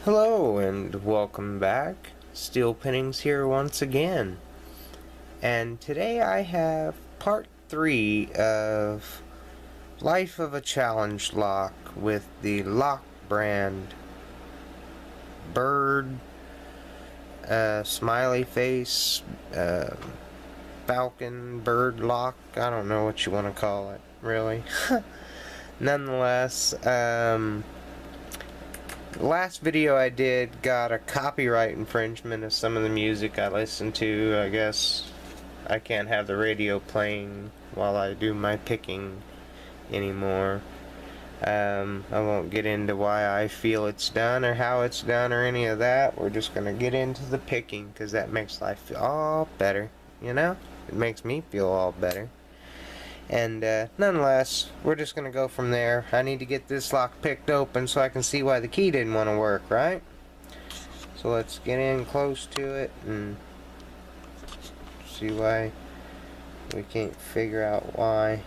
Hello and welcome back. Steel Pinnings here once again. And today I have part 3 of Life of a Challenge lock with the lock brand bird, smiley face, falcon, bird lock. I don't know what you want to call it, really. Nonetheless, the last video I did got a copyright infringement of some of the music I listened to. I guess I can't have the radio playing while I do my picking anymore. I won't get into why I feel it's done or how it's done or any of that. We're just gonna get into the picking because that makes life feel all better, you know? It makes me feel all better. And nonetheless, we're just going to go from there. I need to get this lock picked open so I can see why the key didn't want to work, right? So let's get in close to it and see why we can't figure out why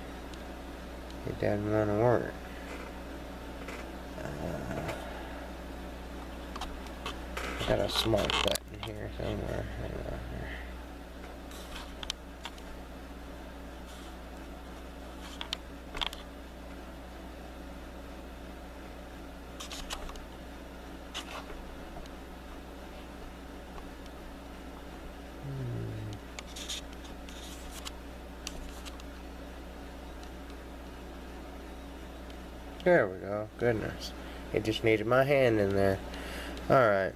it doesn't want to work. Got a smart button here somewhere. Hang on here. There we go. Goodness. It just needed my hand in there. Alright.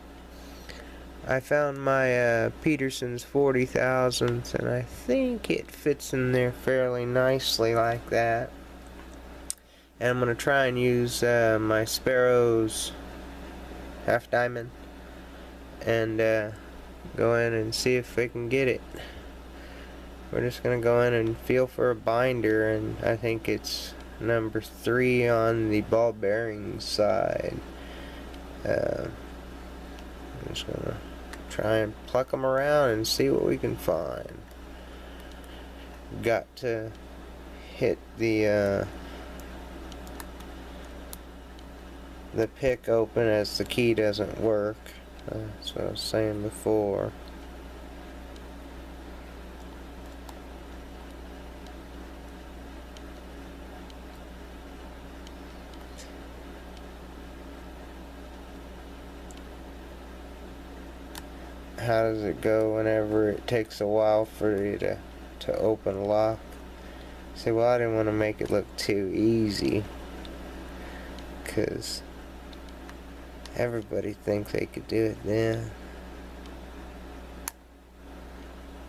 I found my Peterson's 40,000th and I think it fits in there fairly nicely like that. And I'm going to try and use my Sparrow's half diamond and go in and see if we can get it. We're just going to go in and feel for a binder, and I think it's number 3 on the ball bearing side. I'm just gonna try and pluck them around and see what we can find. Got to hit the pick open as the key doesn't work. That's what I was saying before. How does it go whenever it takes a while for you to open a lock? Say, well, I didn't want to make it look too easy, because everybody thinks they could do it then.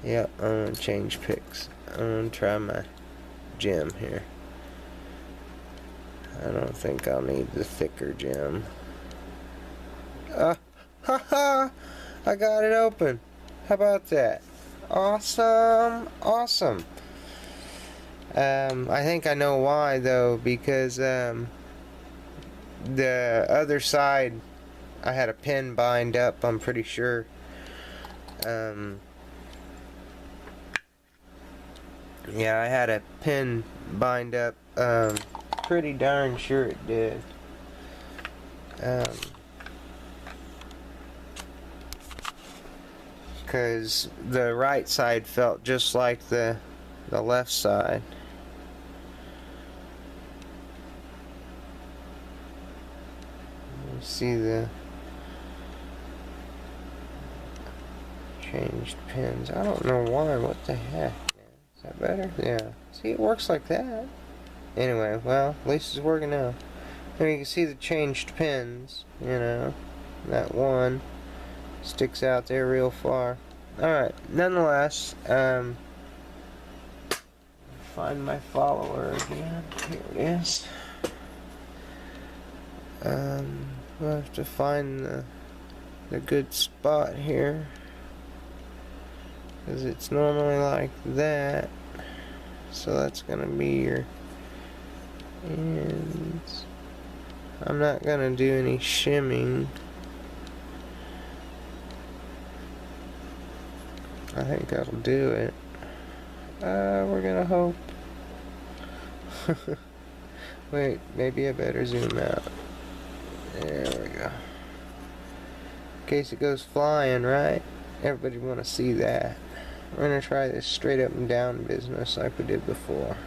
Yep, I'm going to change picks. I'm going to try my gem here. I don't think I'll need the thicker gem. Haha! I got it open. How about that? Awesome! Awesome! I think I know why, though, because the other side I had a pin bind up, I'm pretty sure. Yeah, I had a pin bind up, pretty darn sure it did. Because the right side felt just like the left side. You see the changed pins. I don't know why. What the heck? Is that better? Yeah. See, it works like that. Anyway, well, at least it's working now. And you can see the changed pins. You know, that one sticks out there real far. Alright, nonetheless, find my follower again. Here it is. We'll have to find the good spot here, because it's normally like that. So that's gonna be your ends. I'm not gonna do any shimming. I think that'll do it. We're gonna hope. Wait, maybe I better zoom out. There we go. In case it goes flying, right? Everybody want to see that. We're going to try this straight up and down business like we did before.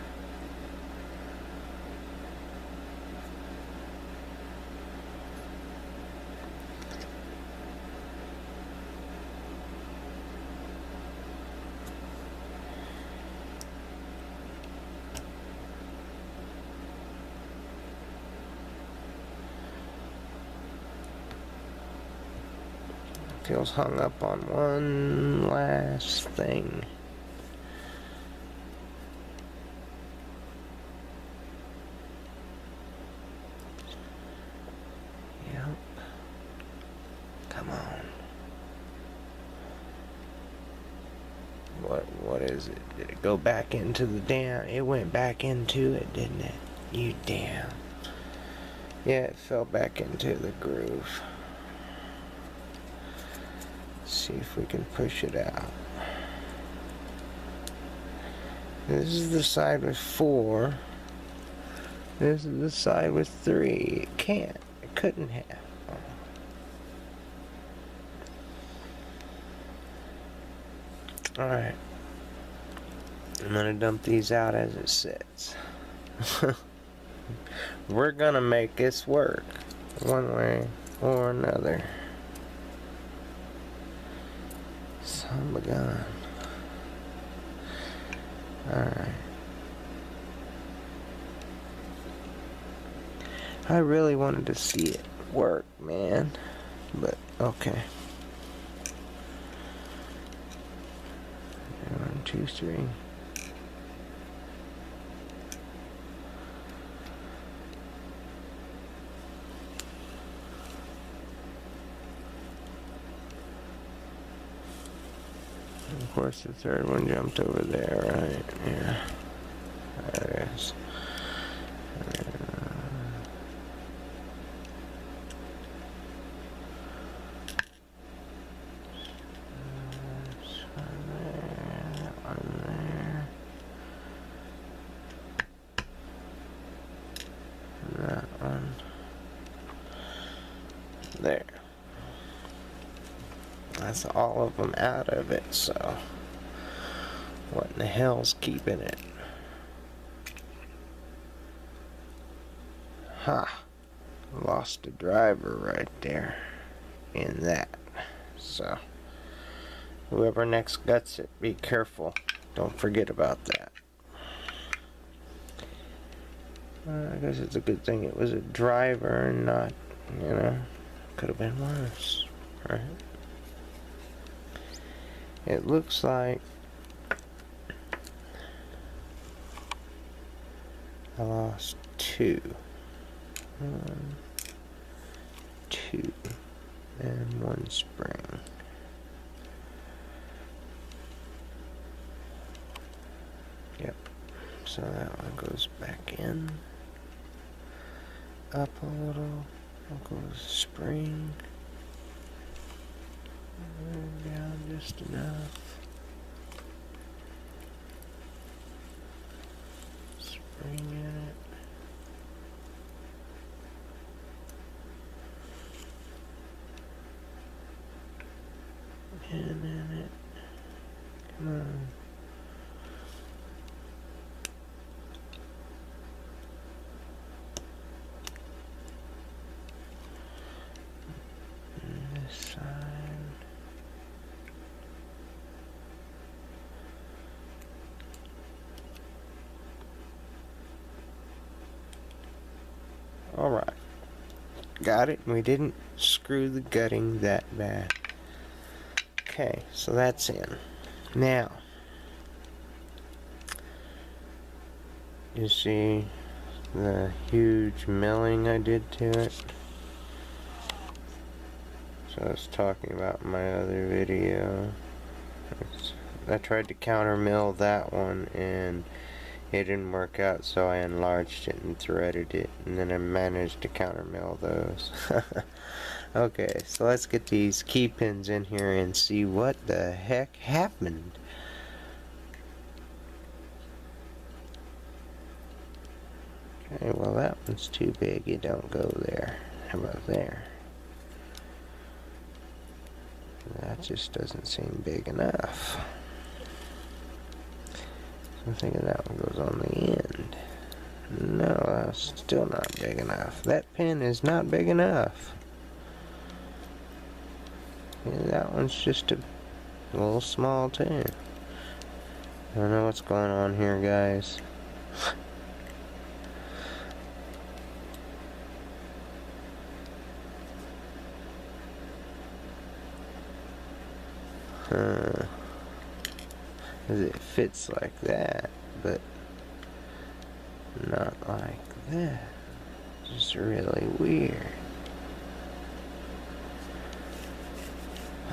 Feels hung up on one last thing. Yep. Come on. What is it? Did it go back into the damn? It went back into it, didn't it? You damn. Yeah, it fell back into the groove. See if we can push it out. This is the side with 4. This is the side with 3. It can't. It couldn't have. Alright. I'm gonna dump these out as it sits. We're gonna make this work one way or another. Son of a gun. Alright. I really wanted to see it work, man. But, okay. 1, 2, 3. Of course, the third one jumped over there, right? Yeah. There it is. That one. There. That's all of them out of it, so what in the hell's keeping it? Ha! Lost a driver right there in that. So whoever next guts it, be careful. Don't forget about that. I guess it's a good thing it was a driver and not, you know, could have been worse, right? It looks like I lost 2. 1, 2, and 1 spring. Yep. So that one goes back in. Up a little. Goes spring. Down just enough. Spring in it. Pin in it. Come on. This side. Alright. Got it. We didn't screw the gutting that bad. Okay, so that's in. Now, you see the huge milling I did to it? So I was talking about my other video. I tried to counter mill that one and it didn't work out, so I enlarged it and threaded it, and then I managed to counter mill those. Okay, so let's get these key pins in here and see what the heck happened. Okay, well that one's too big, it don't go there. How about there? That just doesn't seem big enough. So I'm thinking that one goes on the end. No, that's still not big enough. That pin is not big enough. Yeah, that one's just a little small too. I don't know what's going on here, guys. It fits like that, but not like that. It's just really weird.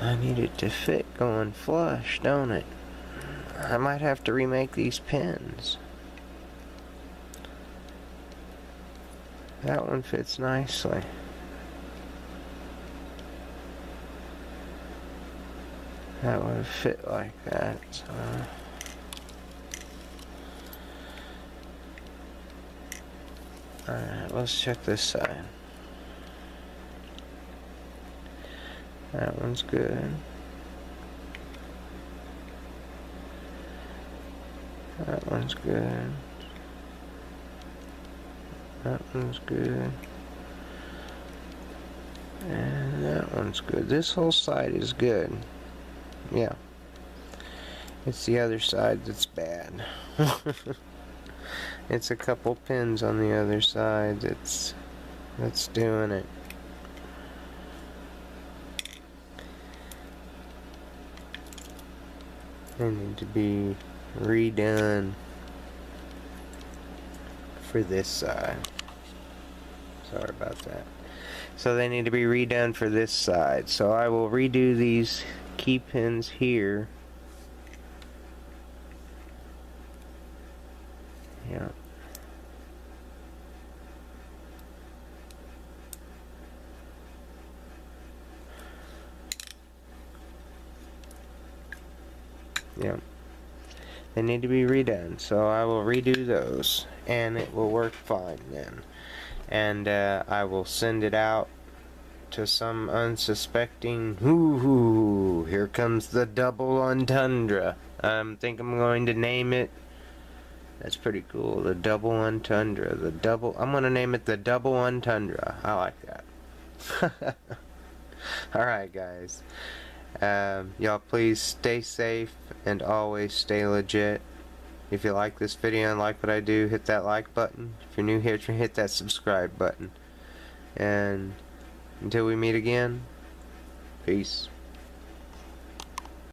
I need it to fit going flush, don't it? I might have to remake these pins. That one fits nicely. That would fit like that, so. Alright, let's check this side. That one's good. That one's good. That one's good. And that one's good. This whole side is good. Yeah. It's the other side that's bad. It's a couple pins on the other side that's doing it. They need to be redone for this side. Sorry about that. So they need to be redone for this side. So I will redo these key pins here. Yeah. Yeah. They need to be redone. So I will redo those. And it will work fine then. And I will send it out to some unsuspecting. Hoo, here comes the double entendre. I think I'm going to name it. That's pretty cool. The double entendre. I'm going to name it the double entendre. I like that. Alright, guys. Y'all please stay safe and always stay legit. If you like this video and like what I do, hit that like button. If you're new here, hit that subscribe button. And until we meet again, peace.